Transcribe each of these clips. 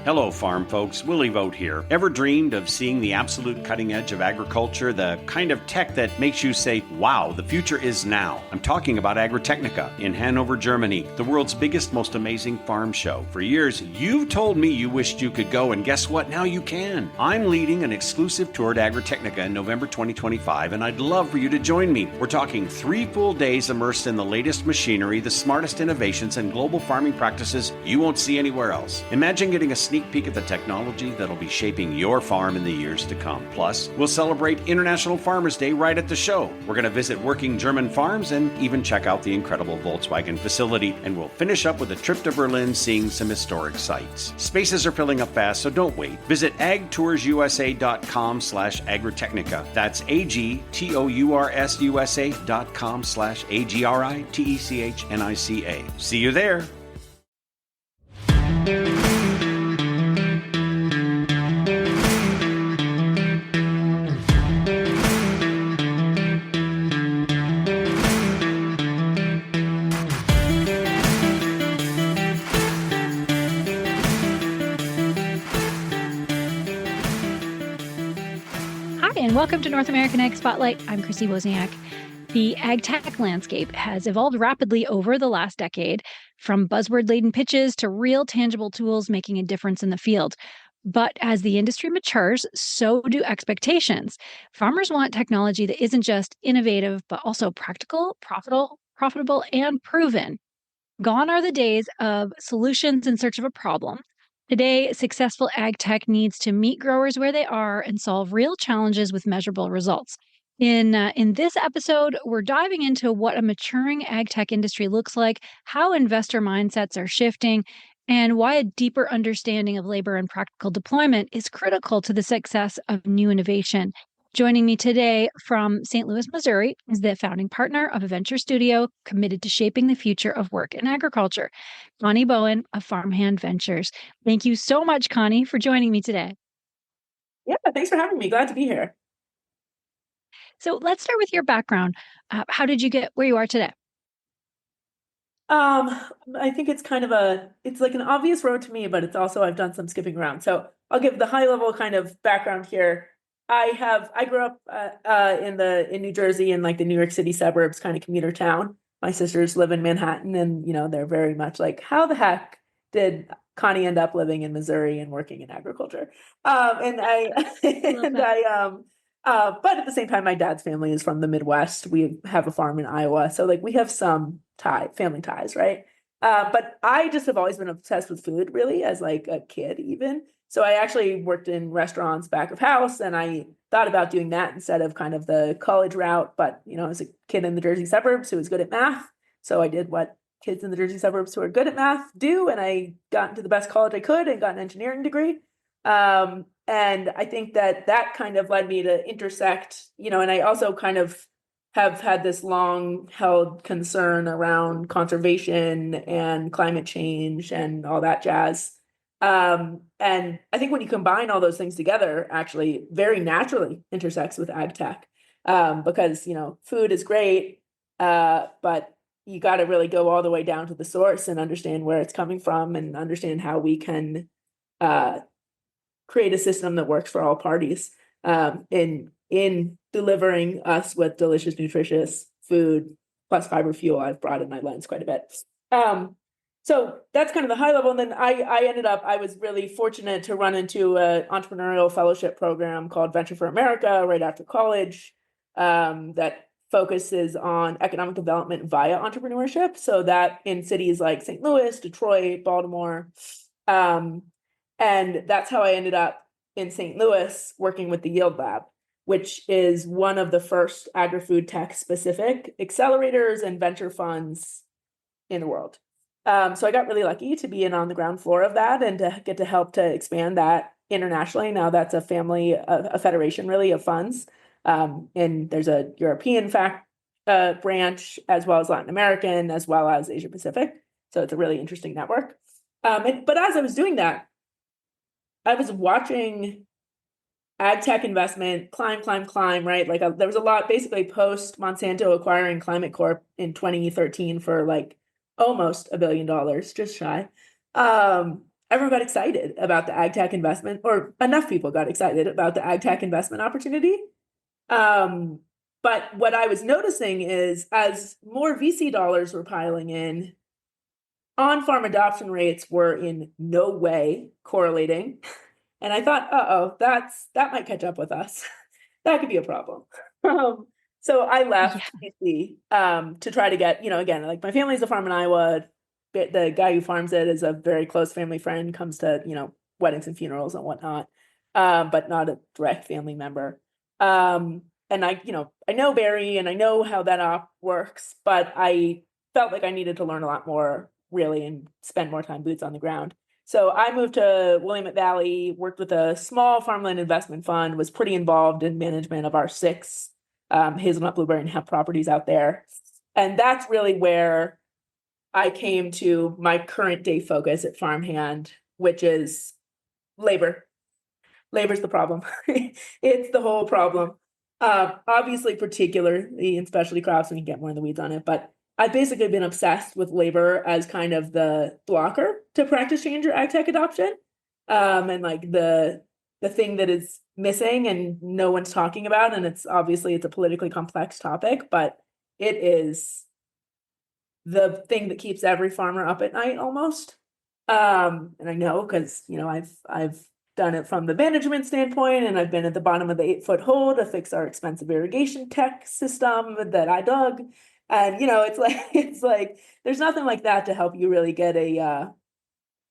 Hello, farm folks. Willie Vogt here. Ever dreamed of seeing the absolute cutting edge of agriculture, the kind of tech that makes you say, wow, the future is now? I'm talking about Agritechnica in Hanover, Germany, the world's biggest, most amazing farm show. For years, you've told me you wished you could go, and guess what? Now you can. I'm leading an exclusive tour to Agritechnica in November 2025, and I'd love for you to join me. We're talking 3 full days immersed in the latest machinery, the smartest innovations, and global farming practices you won't see anywhere else. Imagine getting a sneak peek at the technology that'll be shaping your farm in the years to come. Plus, we'll celebrate International Farmers Day right at the show. We're going to visit working German farms and even check out the incredible Volkswagen facility, and we'll finish up with a trip to Berlin seeing some historic sites. Spaces are filling up fast, so don't wait. Visit agtoursusa.com/agritechnica. That's agtoursusa.com/agritechnica. See you there. Welcome to North American Ag Spotlight. I'm Chrissy Wozniak. The ag tech landscape has evolved rapidly over the last decade, from buzzword-laden pitches to real tangible tools making a difference in the field. But as the industry matures, so do expectations. Farmers want technology that isn't just innovative, but also practical, profitable, and proven. Gone are the days of solutions in search of a problem. Today, successful ag tech needs to meet growers where they are and solve real challenges with measurable results. In this episode, we're diving into what a maturing ag tech industry looks like, how investor mindsets are shifting, and why a deeper understanding of labor and practical deployment is critical to the success of new innovation. Joining me today from St. Louis, Missouri, is the founding partner of a venture studio committed to shaping the future of work in agriculture, Connie Bowen of Farmhand Ventures. Thank you so much, Connie, for joining me today. Yeah, thanks for having me. Glad to be here. So let's start with your background. How did you get where you are today? I think it's it's like an obvious road to me, but it's also, I've done some skipping around. So I'll give the high level kind of background here. I grew up in New Jersey, in like the New York City suburbs, kind of commuter town. My sisters live in Manhattan, and they're very much like, how the heck did Connie end up living in Missouri and working in agriculture? But at the same time, my dad's family is from the Midwest. We have a farm in Iowa, so like we have some family ties, right? But I just have always been obsessed with food, really, as like a kid, even. So I actually worked in restaurants back of house, and I thought about doing that instead of kind of the college route. But, as a kid in the Jersey suburbs who was good at math, so I did what kids in the Jersey suburbs who are good at math do, and I got into the best college I could and got an engineering degree. And I think that kind of led me to intersect, and I also kind of have had this long held concern around conservation and climate change and all that jazz. And I think when you combine all those things together, actually very naturally intersects with ag tech, because, food is great, but you got to really go all the way down to the source and understand where it's coming from and understand how we can create a system that works for all parties in delivering us with delicious, nutritious food plus fiber fuel. I've broadened my lens quite a bit. So that's kind of the high level. And then I was really fortunate to run into an entrepreneurial fellowship program called Venture for America right after college, that focuses on economic development via entrepreneurship. So that in cities like St. Louis, Detroit, Baltimore. And that's how I ended up in St. Louis working with the Yield Lab, which is one of the first agri-food tech specific accelerators and venture funds in the world. So I got really lucky to be in on the ground floor of that and to get to help to expand that internationally. Now that's a federation really of funds. And there's a European branch, as well as Latin American, as well as Asia Pacific. So it's a really interesting network. But as I was doing that, I was watching ag tech investment climb, right? Like there was a lot, basically post Monsanto acquiring Climate Corp in 2013 for like almost $1 billion, just shy. everyone got excited about the ag tech investment, or enough people got excited about the ag tech investment opportunity. But what I was noticing is as more VC dollars were piling in, on-farm adoption rates were in no way correlating. And I thought, uh-oh, that might catch up with us. That could be a problem. So I left BC to try to get, again, like my family's a farm in Iowa. The guy who farms it is a very close family friend, comes to, weddings and funerals and whatnot, but not a direct family member. And I know Barry and I know how that op works, but I felt like I needed to learn a lot more really and spend more time boots on the ground. So I moved to Willamette Valley, worked with a small farmland investment fund, was pretty involved in management of our 6 hazelnut, blueberry, and hemp properties out there. And that's really where I came to my current day focus at Farmhand, which is labor. Labor's the problem. It's the whole problem. Obviously, particularly in specialty crops, and we can get more in the weeds on it, but I've basically been obsessed with labor as kind of the blocker to practice change or ag tech adoption. And like the thing that is missing and no one's talking about, and it's a politically complex topic, but it is the thing that keeps every farmer up at night almost. And I know because I've done it from the management standpoint, and I've been at the bottom of the 8-foot hole to fix our expensive irrigation tech system that I dug. And it's like there's nothing like that to help you really get a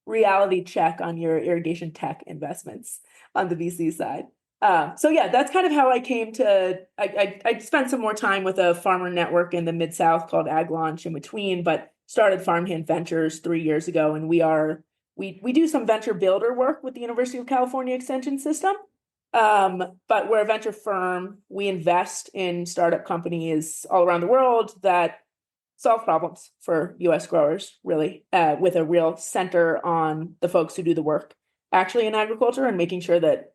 reality check on your irrigation tech investments on the VC side. So yeah, that's kind of how I came to. I spent some more time with a farmer network in the Mid-South called Ag Launch in between, but started Farmhand Ventures 3 years ago, and we do some venture builder work with the University of California Extension System. But we're a venture firm. We invest in startup companies all around the world that solve problems for US growers, really, with a real center on the folks who do the work actually in agriculture and making sure that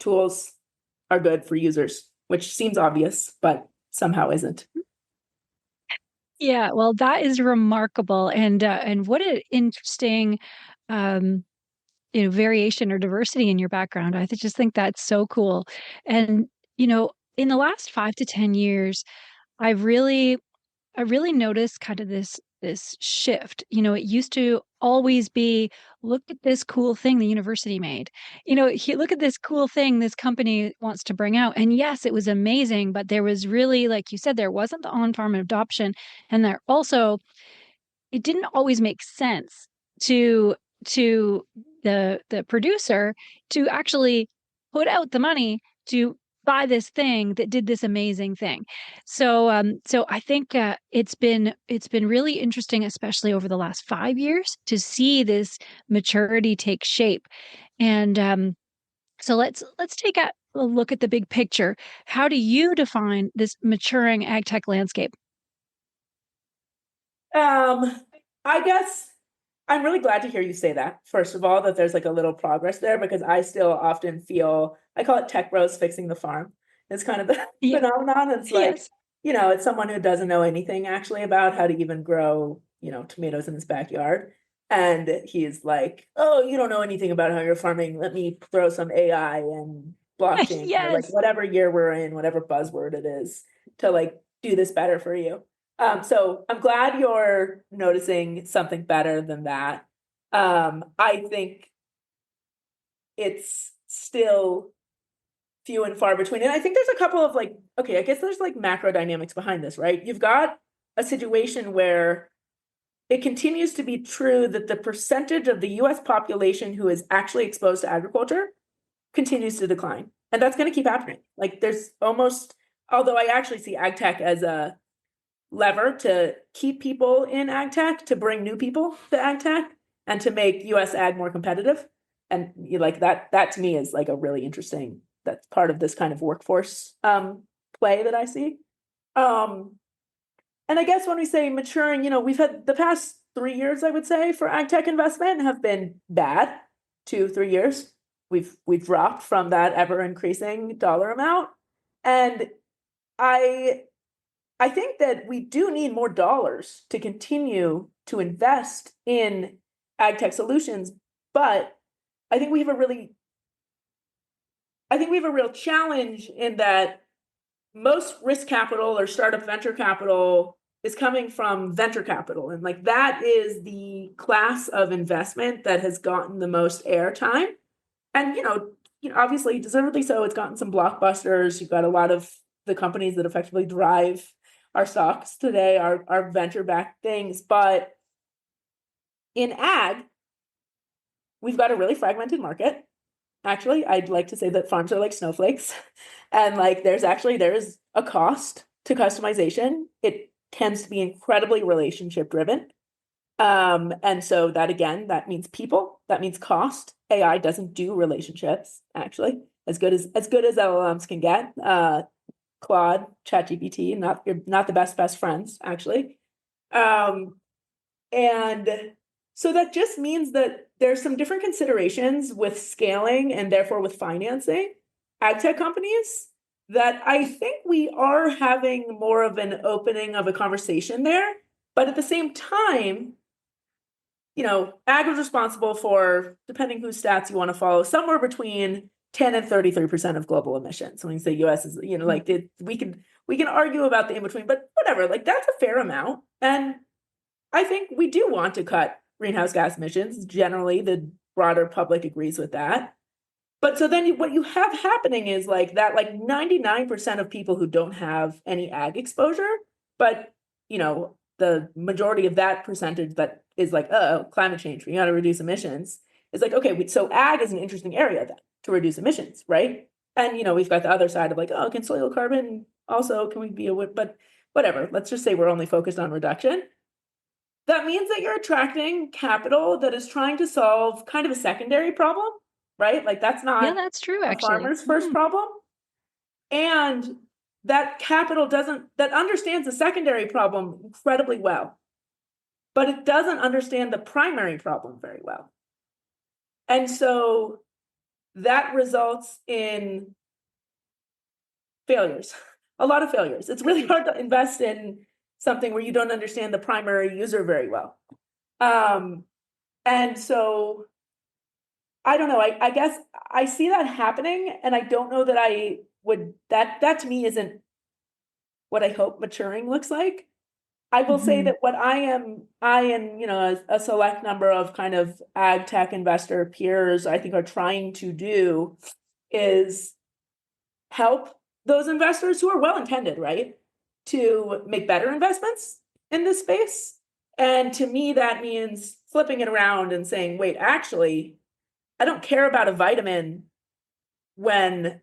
tools are good for users, which seems obvious, but somehow isn't. Yeah, well, that is remarkable, and what an interesting variation or diversity in your background. Just think that's so cool. And, in the last 5 to 10 years, I really noticed kind of this shift. It used to always be, look at this cool thing the university made. Look at this cool thing this company wants to bring out. And yes, it was amazing, but there was really, like you said, there wasn't the on-farm adoption, and there also it didn't always make sense to to the producer to actually put out the money to buy this thing that did this amazing thing. So I think it's been really interesting, especially over the last 5 years, to see this maturity take shape. And so let's take a look at the big picture. How do you define this maturing ag tech landscape? I guess I'm really glad to hear you say that, first of all, that there's like a little progress there, because I still often feel, I call it tech bros fixing the farm. It's kind of the Yeah. phenomenon. It's like, Yes. it's someone who doesn't know anything actually about how to even grow, tomatoes in his backyard. And he's like, oh, you don't know anything about how you're farming. Let me throw some AI and blockchain, or like Yes. whatever year we're in, whatever buzzword it is, to like do this better for you. So I'm glad you're noticing something better than that. I think it's still few and far between. And I think there's a couple of like, okay, I guess there's like macro dynamics behind this, right? You've got a situation where it continues to be true that the percentage of the US population who is actually exposed to agriculture continues to decline. And that's going to keep happening. Like there's almost, although I actually see ag tech as a lever to keep people in ag tech, to bring new people to ag tech, and to make US ag more competitive. And like that to me is like a really interesting, that's part of this kind of workforce play that I see. And I guess when we say maturing, we've had the past 3 years, I would say, for ag tech investment have been bad. 2-3 years. We've dropped from that ever increasing dollar amount. And I think that we do need more dollars to continue to invest in ag tech solutions, But I think we have a real challenge in that most risk capital or startup venture capital is coming from venture capital. And like that is the class of investment that has gotten the most airtime. And, obviously deservedly so, it's gotten some blockbusters. You've got a lot of the companies that effectively drive our stocks today are venture-backed things. But in ag, we've got a really fragmented market. Actually, I'd like to say that farms are like snowflakes. And like there's a cost to customization. It tends to be incredibly relationship driven. And so that means people, that means cost. AI doesn't do relationships, actually, as good as LLMs can get. Claude, ChatGPT, not the best friends, actually. And so that just means that there's some different considerations with scaling and therefore with financing ag tech companies that I think we are having more of an opening of a conversation there. But at the same time, ag is responsible for, depending whose stats you want to follow, somewhere between 10 and 33% of global emissions. So when you say US is, we can argue about the in between, but whatever, like that's a fair amount. And I think we do want to cut greenhouse gas emissions. Generally, the broader public agrees with that. But so then what you have happening is like that, like 99% of people who don't have any ag exposure, but the majority of that percentage that is like, climate change, we got to reduce emissions. It's like, okay, so ag is an interesting area then to reduce emissions, right? And we've got the other side of like, can soil carbon also, can we be but whatever, let's just say we're only focused on reduction. That means that you're attracting capital that is trying to solve kind of a secondary problem, right? Like that's not that's true, actually. farmer's first problem. And that capital that understands the secondary problem incredibly well, but it doesn't understand the primary problem very well. And so that results in failures, a lot of failures. It's really hard to invest in something where you don't understand the primary user very well. And so I don't know, I guess I see that happening, and I don't know that I would, that to me isn't what I hope maturing looks like. I will say that what I and a select number of kind of ag tech investor peers, I think, are trying to do is help those investors who are well-intended, right, to make better investments in this space. And to me, that means flipping it around and saying, wait, actually, I don't care about a vitamin when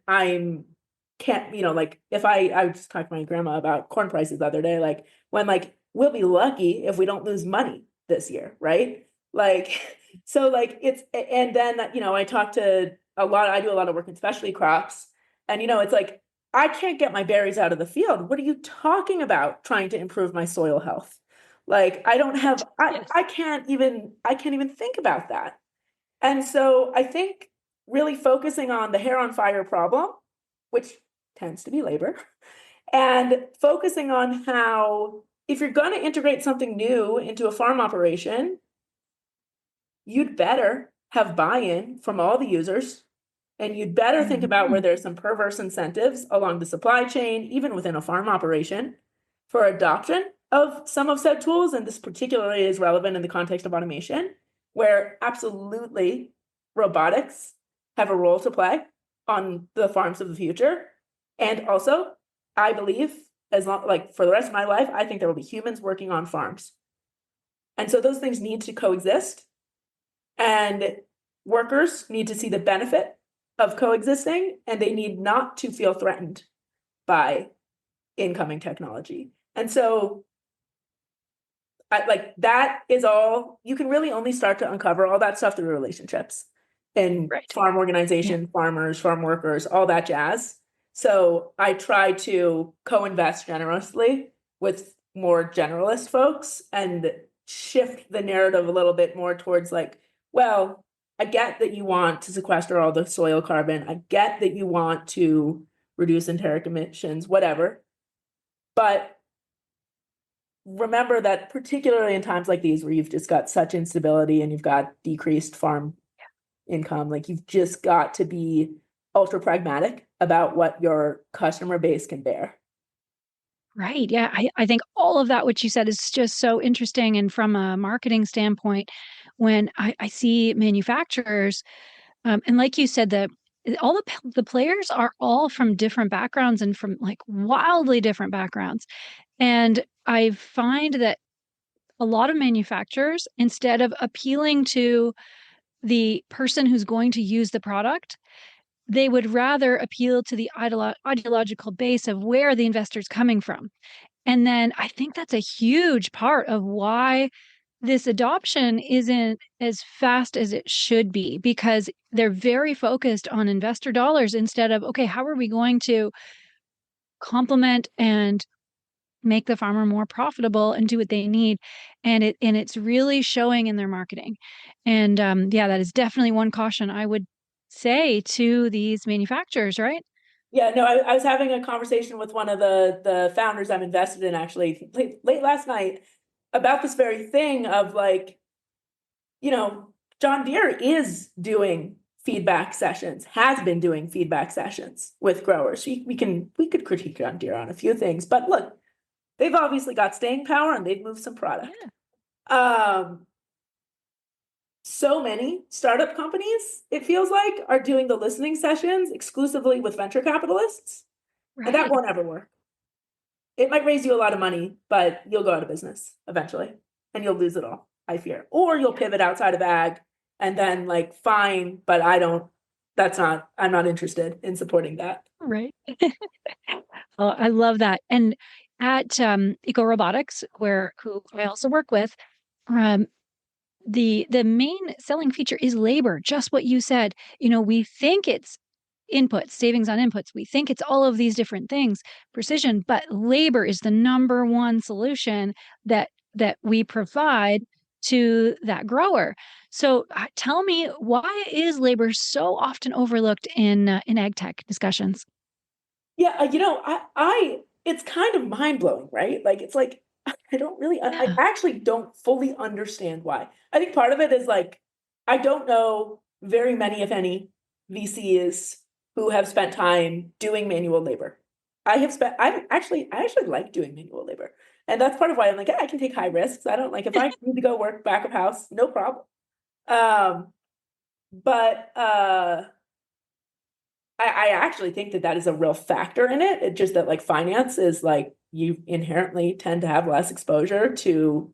like if I just talked to my grandma about corn prices the other day, like when like we'll be lucky if we don't lose money this year, right? Like, so like and then, I do a lot of work in specialty crops, and it's like, I can't get my berries out of the field. What are you talking about trying to improve my soil health? Like, I don't have, I can't even think about that. And so I think really focusing on the hair on fire problem, which tends to be labor, and focusing on how, if you're going to integrate something new into a farm operation, you'd better have buy-in from all the users, and you'd better think about where there's some perverse incentives along the supply chain, even within a farm operation, for adoption of some of said tools. And this particularly is relevant in the context of automation, where absolutely robotics have a role to play on the farms of the future. And also, I believe, for the rest of my life, I think there will be humans working on farms. And so those things need to coexist. And workers need to see the benefit of coexisting, and they need not to feel threatened by incoming technology. And so that is all, you can really only start to uncover all that stuff through relationships in farm organization, farmers, farm workers, all that jazz. So I try to co-invest generously with more generalist folks and shift the narrative a little bit more towards like, well, I get that you want to sequester all the soil carbon. I get that you want to reduce enteric emissions, whatever. But remember that particularly in times like these where you've just got such instability and you've got decreased farm income. Like you've just got to be ultra pragmatic about what your customer base can bear. Right. Yeah. I think all of that, what you said, is just so interesting. And from a marketing standpoint, when I see manufacturers, and like you said, all the players are all from different backgrounds and from like wildly different backgrounds. And I find that a lot of manufacturers, instead of appealing to the person who's going to use the product, they would rather appeal to the ideological base of where the investor's coming from. And then I think that's a huge part of why this adoption isn't as fast as it should be, because they're very focused on investor dollars instead of, okay, how are we going to complement and make the farmer more profitable and do what they need? And it's really showing in their marketing. And yeah, that is definitely one caution I would say to these manufacturers, right? Yeah, no, I was having a conversation with one of the founders I'm invested in actually late last night about this very thing of like, John Deere is doing feedback sessions, has been doing feedback sessions with growers. We could critique John Deere on a few things, but look, they've obviously got staying power and they've moved some product. Yeah. So many startup companies, it feels like, are doing the listening sessions exclusively with venture capitalists. Right. And that won't ever work. It might raise you a lot of money, but you'll go out of business eventually and you'll lose it all, I fear. Or you'll pivot outside of ag and then like, fine, but I'm not interested in supporting that. Right. Oh, I love that. And at Eco Robotics, who I also work with, the main selling feature is labor, just what you said. We think it's inputs, savings on inputs. We think it's all of these different things, precision, but labor is the number one solution that we provide to that grower. So tell me, why is labor so often overlooked in ag tech discussions? Yeah, I it's kind of mind blowing, right? Like it's like I actually don't fully understand why. I think part of it is like I don't know very many, if any, VCs who have spent time doing manual labor. I actually like doing manual labor. And that's part of why I'm like, yeah, I can take high risks. I don't like if I need to go work back of house, no problem. But I actually think that is a real factor in it. It's just that like finance is like you inherently tend to have less exposure to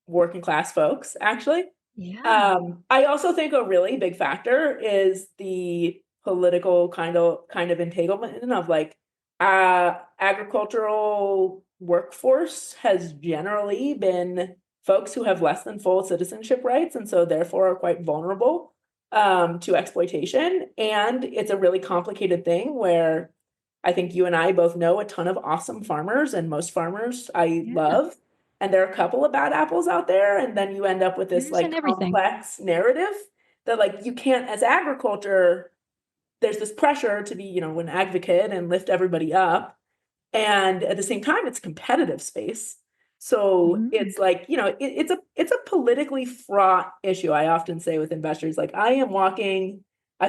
working class folks, actually. Yeah. I also think a really big factor is the political kind of entanglement of like agricultural workforce has generally been folks who have less than full citizenship rights and so therefore are quite vulnerable to exploitation. And it's a really complicated thing where I think you and I both know a ton of awesome farmers, and most farmers I love. And there are a couple of bad apples out there. And then you end up with this like complex narrative that like you can't, as agriculture, there's this pressure to be, an advocate and lift everybody up. And at the same time, it's competitive space. So it's like, it's a politically fraught issue. I often say with investors, like I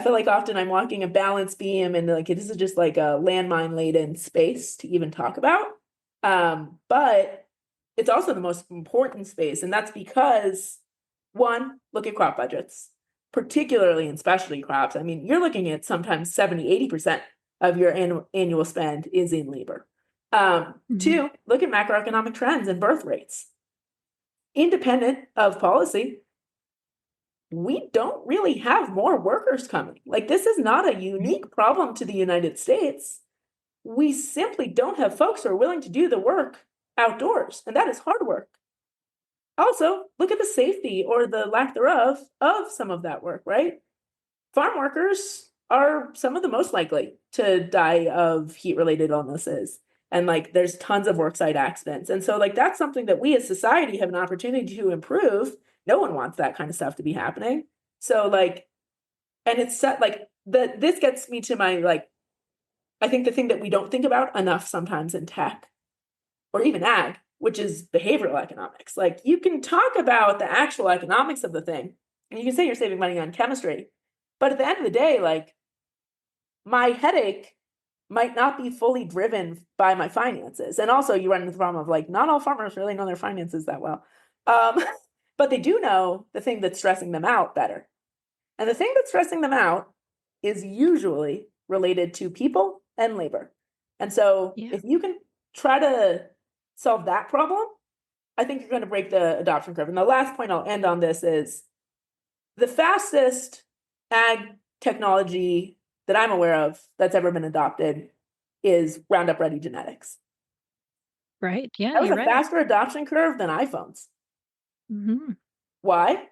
feel like often I'm walking a balance beam and like, this is just like a landmine laden space to even talk about. But it's also the most important space. And that's because one, look at crop budgets, particularly in specialty crops. I mean, you're looking at sometimes 70-80% of your annual spend is in labor. Two, look at macroeconomic trends and birth rates. Independent of policy, we don't really have more workers coming. Like this is not a unique problem to the United States. We simply don't have folks who are willing to do the work outdoors, and that is hard work. Also, look at the safety or the lack thereof of some of that work, right? Farm workers are some of the most likely to die of heat-related illnesses. And like, there's tons of worksite accidents. And so like, that's something that we as society have an opportunity to improve. No one wants that kind of stuff to be happening. So like, and it's set like this gets me to my, like, I think the thing that we don't think about enough sometimes in tech or even ag, which is behavioral economics. Like you can talk about the actual economics of the thing, And you can say you're saving money on chemistry, but at the end of the day, like, my headache might not be fully driven by my finances. And also you run into the problem of like, not all farmers really know their finances that well. Um, but they do know the thing that's stressing them out better. And the thing that's stressing them out is usually related to people and labor. And so Yeah. if you can try to solve that problem, I think you're going to break the adoption curve. And the last point I'll end on this is the fastest ag technology that I'm aware of that's ever been adopted is Roundup Ready genetics. Right. Yeah, That was you're a right. faster adoption curve than iPhones. Hmm. Why?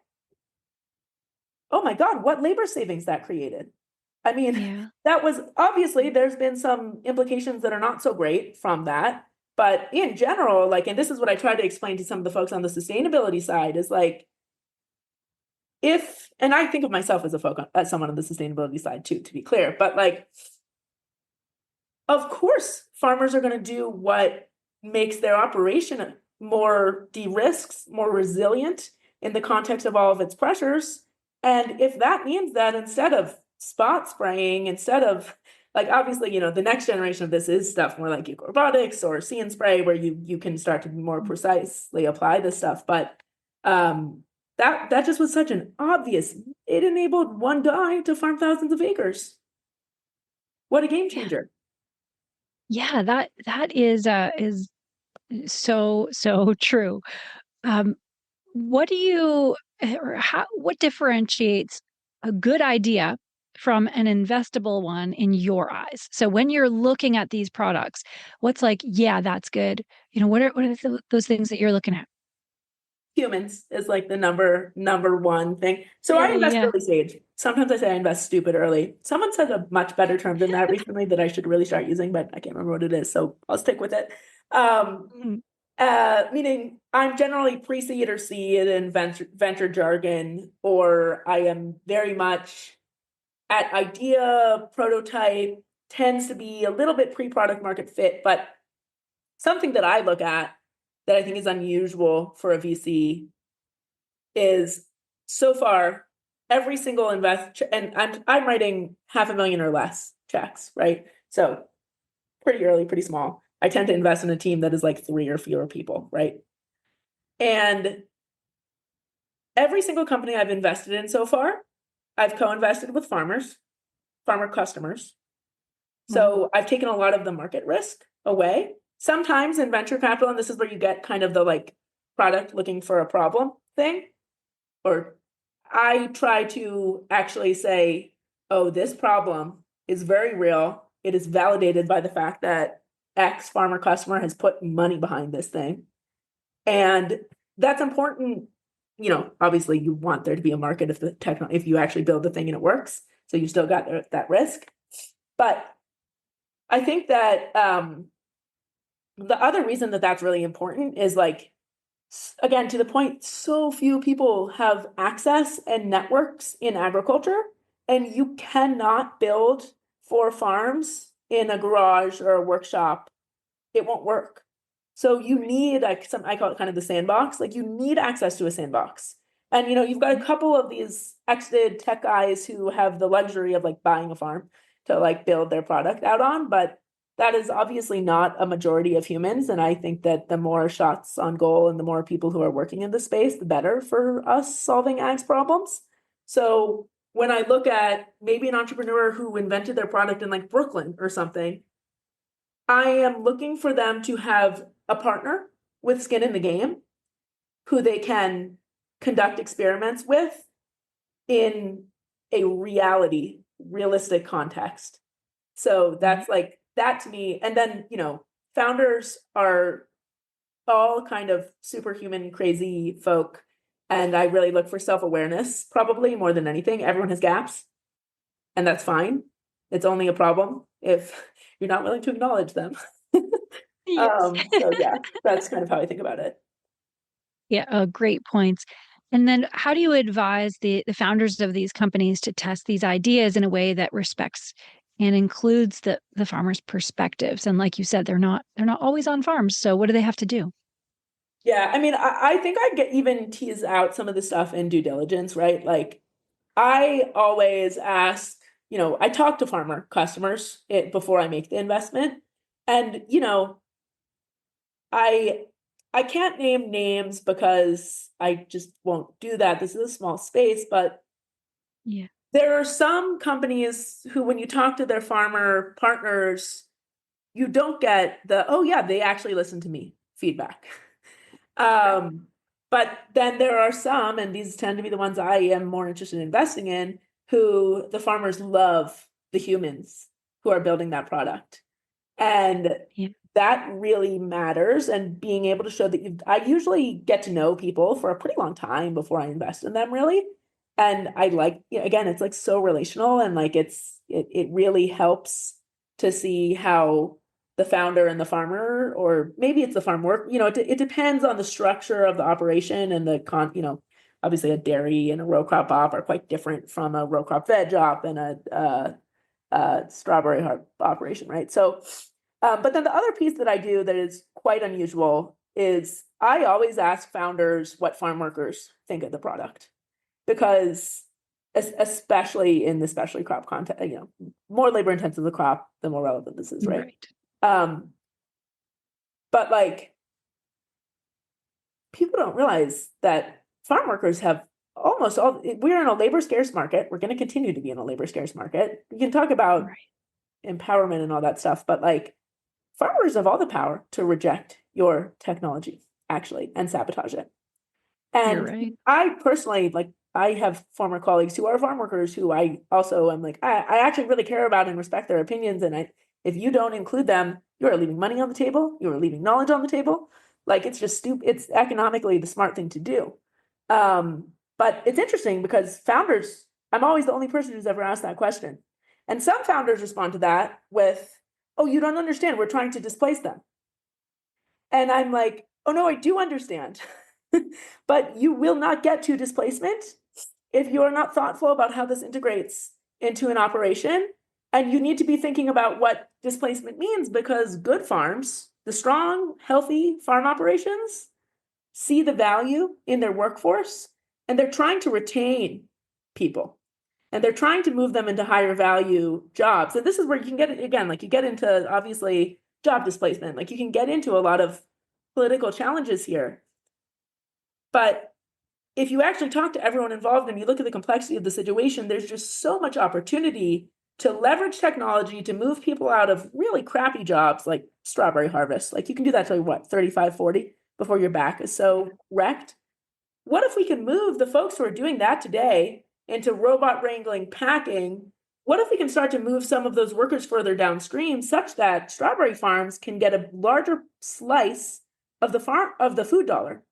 Oh my God, what labor savings that created. I mean, Yeah. that was obviously there's been some implications that are not so great from that. But in general, like, and this is what I try to explain to some of the folks on the sustainability side is like, if, and I think of myself as as someone on the sustainability side too, to be clear, but like, of course, farmers are going to do what makes their operation more de-risked, more resilient in the context of all of its pressures. And if that means that instead of spot spraying, instead of like, obviously, the next generation of this is stuff more like robotics or see and spray, where you can start to more precisely apply this stuff. But that just was such an obvious. It enabled one guy to farm thousands of acres. What a game Yeah. changer! Yeah, that is so true. Um, what do you or how what differentiates a good idea from an investable one in your eyes? So when you're looking at these products, what's like, yeah, that's good. What are those things that you're looking at? Humans is like the number one thing. So I Really? invest Yeah. early stage. Sometimes I say I invest stupid early. Someone said a much better term than that recently that I should really start using, but I can't remember what it is, so I'll stick with it. Um, Mhm. Meaning I'm generally pre-seed or seed in venture jargon, or I am very much at idea, prototype, tends to be a little bit pre-product market fit, but something that I look at that I think is unusual for a VC is so far every single invest, and I'm writing 500,000 or less checks, right? So pretty early, pretty small. I tend to invest in a team that is like 3 or fewer people, right? And every single company I've invested in so far, I've co-invested with farmer customers. Wow. So I've taken a lot of the market risk away. Sometimes in venture capital, and this is where you get kind of the like product looking for a problem thing, or I try to actually say, oh, this problem is very real. It is validated by the fact that X farmer customer has put money behind this thing. And that's important. Obviously you want there to be a market if you actually build the thing and it works. So you still got that risk. But I think that the other reason that that's really important is like, again, to the point, so few people have access and networks in agriculture, and you cannot build 4 farms in a garage or a workshop. It won't work. So you need like I call it kind of the sandbox. Like you need access to a sandbox. And you've got a couple of these exited tech guys who have the luxury of like buying a farm to like build their product out on, but that is obviously not a majority of humans. And I think that the more shots on goal and the more people who are working in the space, the better for us solving ags problems. So when I look at maybe an entrepreneur who invented their product in like Brooklyn or something, I am looking for them to have a partner with skin in the game who they can conduct experiments with in a realistic context. So that's like that to me. And then, founders are all kind of superhuman, crazy folk. And I really look for self-awareness, probably more than anything. Everyone has gaps, and that's fine. It's only a problem if you're not willing to acknowledge them. Yes. So yeah, that's kind of how I think about it. Yeah, great points. And then how do you advise the founders of these companies to test these ideas in a way that respects and includes the farmers' perspectives? And like you said, they're not always on farms. So what do they have to do? Yeah, I mean, I think I get even tease out some of the stuff in due diligence, right? Like I always ask, I talk to farmer customers before I make the investment. And, I I can't name names because I just won't do that. This is a small space, but Yeah. there are some companies who, when you talk to their farmer partners, you don't get the, oh yeah, they actually listen to me feedback. Um, but then there are some, and these tend to be the ones I am more interested in investing in, who the farmers love the humans who are building that product. And Yeah. that really matters. And being able to show that I usually get to know people for a pretty long time before I invest in them, really. And I like, again, it's like so relational and like it really helps to see how the founder and the farmer, or maybe it's the farm work, it depends on the structure of the operation and obviously a dairy and a row crop op are quite different from a row crop veg op and a strawberry operation, right? So, but then the other piece that I do that is quite unusual is I always ask founders what farm workers think of the product, because especially in the specialty crop context, more labor intensive the crop, the more relevant this is, right? Right. Um, but like people don't realize that farm workers have almost all, we're in a labor scarce market. We're going to continue to be in a labor scarce market. We can talk about Right. empowerment and all that stuff, but like farmers have all the power to reject your technology actually and sabotage it. You're And right. I personally, like, I have former colleagues who are farm workers who I also am like, I actually really care about and respect their opinions. And if you don't include them, you are leaving money on the table, you are leaving knowledge on the table. Like, it's just stupid. It's economically the smart thing to do. But it's interesting because founders, I'm always the only person who's ever asked that question. And some founders respond to that with, oh, you don't understand. We're trying to displace them. And I'm like, oh no, I do understand. But you will not get to displacement if you are not thoughtful about how this integrates into an operation. And you need to be thinking about what displacement means, because good farms, the strong, healthy farm operations, see the value in their workforce and they're trying to retain people and they're trying to move them into higher value jobs. And this is where you can get it again, like you get into obviously job displacement, like you can get into a lot of political challenges here. But if you actually talk to everyone involved and you look at the complexity of the situation, there's just so much opportunity to leverage technology to move people out of really crappy jobs like strawberry harvest. Like you can do that till what, 35, 40 before your back is so wrecked. What if we can move the folks who are doing that today into robot wrangling, packing? What if we can start to move some of those workers further downstream such that strawberry farms can get a larger slice of the food dollar?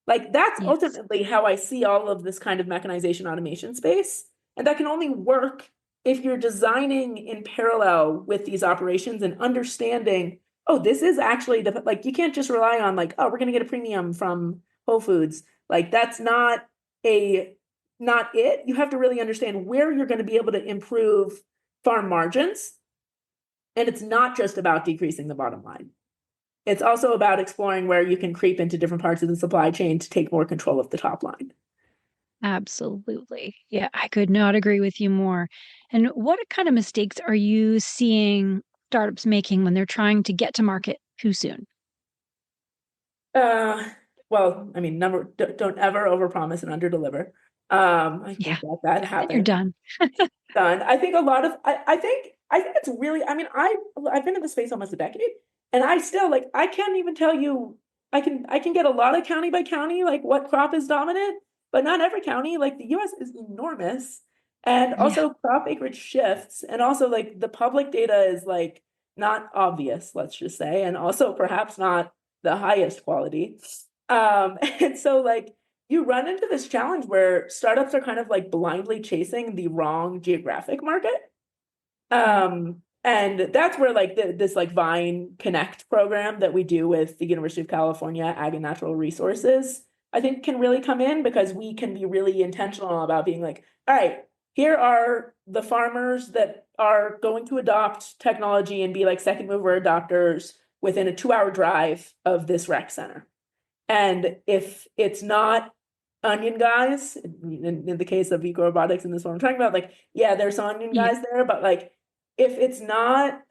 Like that's Yes. ultimately how I see all of this kind of mechanization automation space. And that can only work if you're designing in parallel with these operations and understanding, oh, this is actually like, you can't just rely on like, oh, we're going to get a premium from Whole Foods. Like that's not it. You have to really understand where you're going to be able to improve farm margins. And it's not just about decreasing the bottom line. It's also about exploring where you can creep into different parts of the supply chain to take more control of the top line. Absolutely. Yeah, I could not agree with you more. And what kind of mistakes are you seeing startups making when they're trying to get to market too soon? Uh, well, I mean, don't ever overpromise and underdeliver. I Yeah. think that Yeah. Then you're happens. done. Done. I think a lot of I think it's really, I mean, I've been in the space almost a decade and I still like I can't even tell you. I can get a lot of county by county like what crop is dominant, but not every county. Like the US is enormous and Yeah. also crop acreage shifts and also like the public data is like not obvious, let's just say, and also perhaps not the highest quality. And so like you run into this challenge where startups are kind of like blindly chasing the wrong geographic market. Right. And that's where like this like Vine Connect program that we do with the University of California Ag and Natural Resources, I think can really come in because we can be really intentional about being like, all right, here are the farmers that are going to adopt technology and be like second mover adopters within a 2-hour drive of this rec center. And if it's not onion guys, in the case of eco robotics, and this is what I'm talking about, like, yeah, there's some onion Yeah. guys there, but like, if it's not,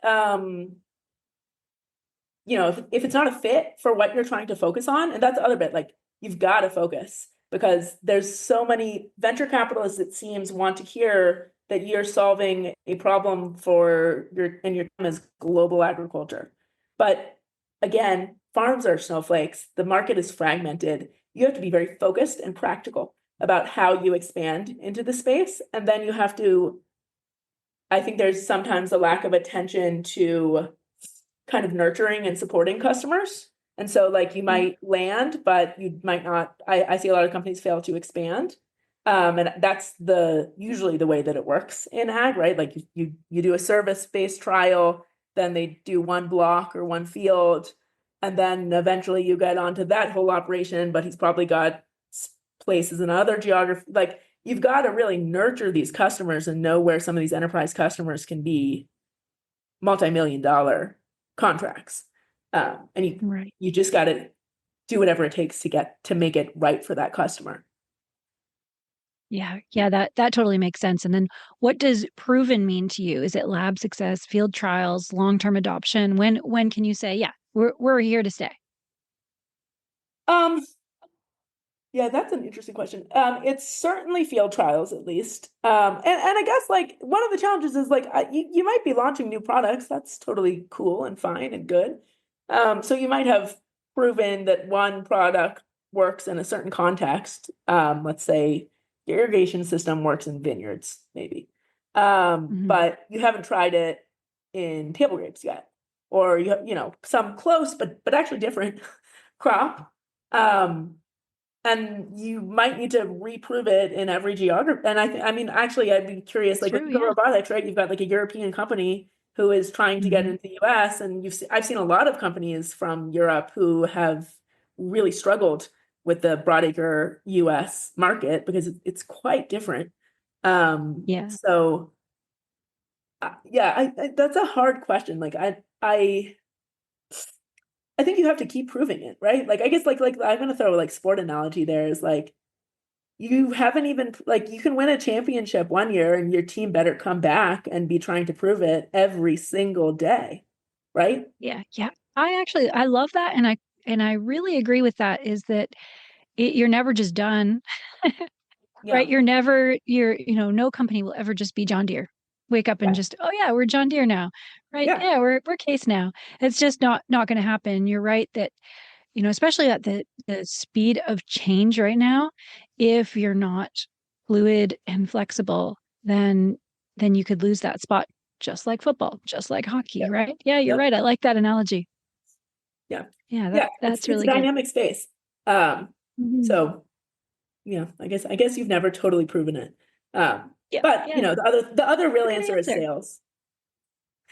if it's not a fit for what you're trying to focus on, and that's the other bit, like, you've got to focus, because there's so many venture capitalists, it seems, want to hear that you're solving a problem for your time as global agriculture. But again, farms are snowflakes. The market is fragmented. You have to be very focused and practical about how you expand into the space. And then you have to, I think there's sometimes a lack of attention to kind of nurturing and supporting customers. And so like you might land, but you might not, I see a lot of companies fail to expand. And that's usually the way that it works in ag, right? Like you do a service-based trial, then they do one block or one field, and then eventually you get onto that whole operation, but he's probably got places in other geography. Like you've got to really nurture these customers and know where some of these enterprise customers can be multi-million-dollar contracts. And you just got to do whatever it takes to make it right for that customer. Yeah, that totally makes sense. And then what does proven mean to you? Is it lab success, field trials, long-term adoption? When can you say, yeah, we're here to stay? Yeah, that's an interesting question. It's certainly field trials, at least. And I guess like one of the challenges is like you might be launching new products. That's totally cool and fine and good. So you might have proven that one product works in a certain context. Let's say your irrigation system works in vineyards, maybe. But you haven't tried it in table grapes yet, or some close but actually different crop. And you might need to reprove it in every geography. And I mean, actually, I'd be curious, like with robotics, right? You've got like a European company who is trying to get into the US, and I've seen a lot of companies from Europe who have really struggled with the broadacre US market because it's quite different. So yeah, that's a hard question. Like I think you have to keep proving it, right? Like I guess like I'm gonna throw like sport analogy there is like you haven't even like you can win a championship one year and your team better come back and be trying to prove it every single day, right? Yeah. I love that, and I really agree with that. Is that you're never just done, right? No company will ever just be John Deere. Wake up and just, oh yeah, we're John Deere now, right? Yeah, we're Case now. It's just not going to happen. You're right that especially at the speed of change right now, if you're not fluid and flexible, then you could lose that spot, just like football, just like hockey, right? Yeah, you're right. I like that analogy. Yeah, That's it's really a good. dynamic space. So yeah, I guess you've never totally proven it. But the other real answer is sales.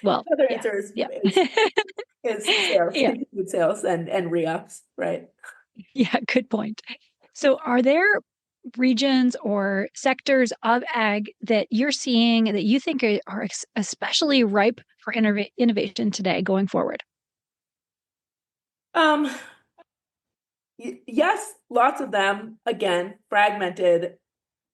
Well, the other answer is sales, continued sales and re-ups, right? Yeah, good point. So are there regions or sectors of ag that you're seeing that you think are especially ripe for innovation today going forward? Yes, lots of them. Again, fragmented.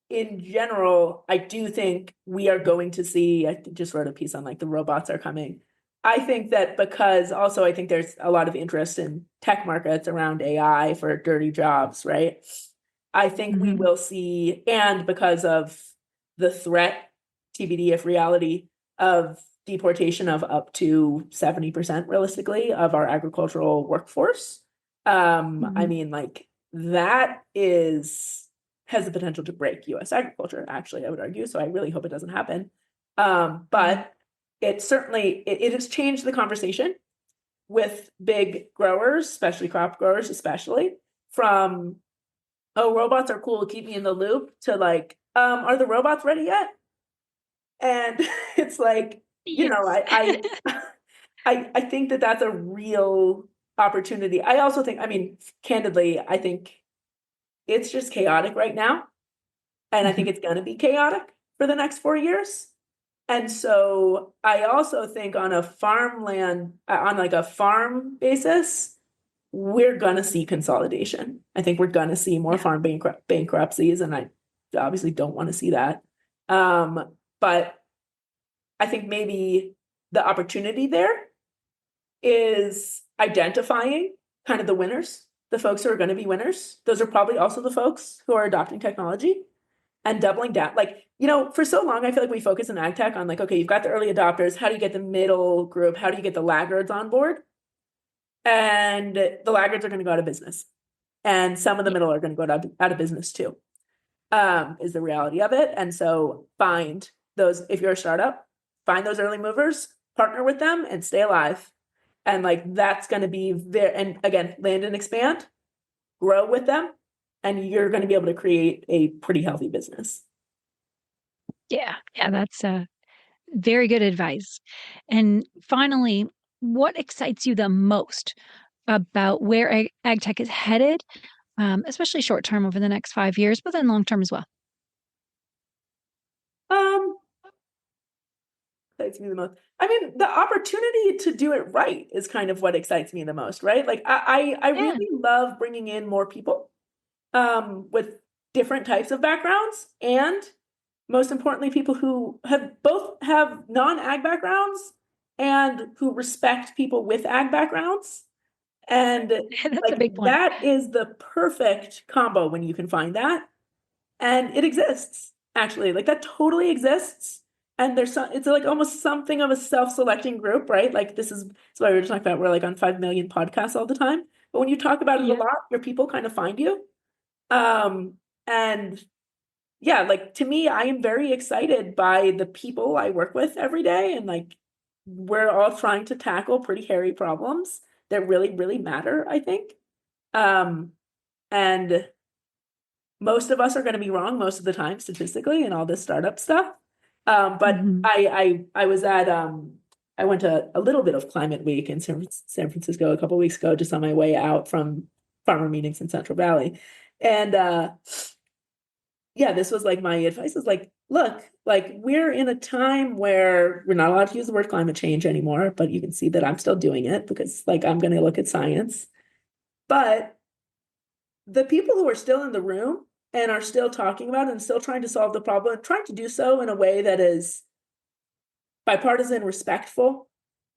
In general, I do think we are going to see, I just wrote a piece on like the robots are coming. I think that because also I think there's a lot of interest in tech markets around AI for dirty jobs, right? I think we will see, and because of the threat, TBD if reality, of deportation of up to 70% realistically of our agricultural workforce. I mean, like that has the potential to break US agriculture, actually, I would argue. So I really hope it doesn't happen. But it certainly, it has changed the conversation with big growers, especially crop growers, especially from, oh, robots are cool, keep me in the loop, to like, are the robots ready yet? And it's like, I think that that's a real opportunity. I also think, I mean, candidly, I think it's just chaotic right now. And I think it's going to be chaotic for the next 4 years. And so I also think on a farmland, on like a farm basis, we're going to see consolidation. I think we're going to see more farm bankruptcies, and I obviously don't want to see that. But I think maybe the opportunity there is identifying kind of the winners, the folks who are going to be winners. Those are probably also the folks who are adopting technology and doubling down. Like, for so long, I feel like we focus in ag tech on like, okay, you've got the early adopters. How do you get the middle group? How do you get the laggards on board? And the laggards are going to go out of business. And some of the middle are going to go out of business too, is the reality of it. And so find those, if you're a startup, find those early movers, partner with them, and stay alive. And like, that's going to be and again, land and expand, grow with them, and you're going to be able to create a pretty healthy business. Yeah, that's very good advice. And finally, what excites you the most about where ag tech is headed, especially short term over the next 5 years, but then long term as well? Excites me the most. I mean, the opportunity to do it right is kind of what excites me the most, right? Like I really love bringing in more people with different types of backgrounds, and most importantly, people who both have non-ag backgrounds and who respect people with ag backgrounds. And that's a big point. That is the perfect combo when you can find that. And it exists, actually. Like, that totally exists. And it's like almost something of a self-selecting group, right? Like, that's why we were talking about, we're like on 5 million podcasts all the time. But when you talk about it a lot, your people kind of find you. And yeah, like, to me, I am very excited by the people I work with every day. And like, we're all trying to tackle pretty hairy problems that really, really matter, I think. And most of us are going to be wrong most of the time, statistically, and all this startup stuff. But I was at, I went to a little bit of Climate Week in San Francisco a couple of weeks ago, just on my way out from farmer meetings in Central Valley. And yeah, this was like my advice is like, look, like, we're in a time where we're not allowed to use the word climate change anymore, but you can see that I'm still doing it because like, I'm going to look at science. But the people who are still in the room and are still talking about it and still trying to solve the problem, and trying to do so in a way that is bipartisan, respectful,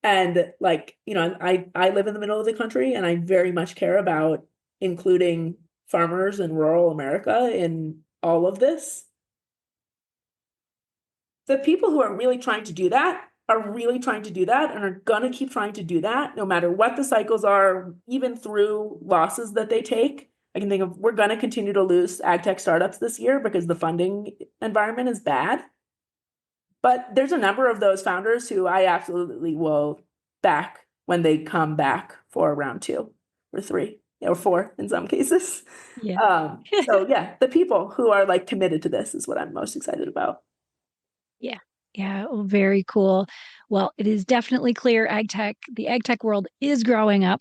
and like, I live in the middle of the country, and I very much care about including farmers in rural America in all of this. The people who are really trying to do that are really trying to do that and are going to keep trying to do that no matter what the cycles are, even through losses that they take. I can think of, we're going to continue to lose ag tech startups this year because the funding environment is bad. But there's a number of those founders who I absolutely will back when they come back for round 2 or 3 or 4 in some cases. So yeah, the people who are like committed to this is what I'm most excited about. Yeah. Well, very cool. Well, it is definitely clear the ag tech world is growing up.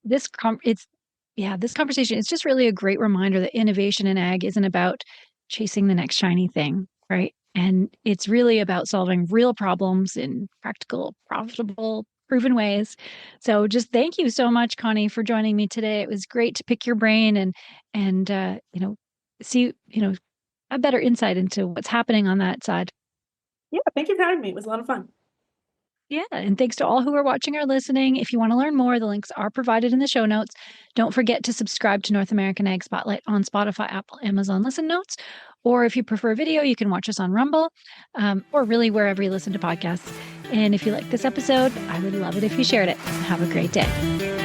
This conversation is just really a great reminder that innovation in ag isn't about chasing the next shiny thing, right? And it's really about solving real problems in practical, profitable, proven ways. So just thank you so much, Connie, for joining me today. It was great to pick your brain and see, a better insight into what's happening on that side. Yeah, thank you for having me. It was a lot of fun. Yeah, and thanks to all who are watching or listening. If you want to learn more, the links are provided in the show notes. Don't forget to subscribe to North American Ag Spotlight on Spotify, Apple, Amazon Listen Notes. Or if you prefer video, you can watch us on Rumble, or really wherever you listen to podcasts. And if you like this episode, I would love it if you shared it. Have a great day.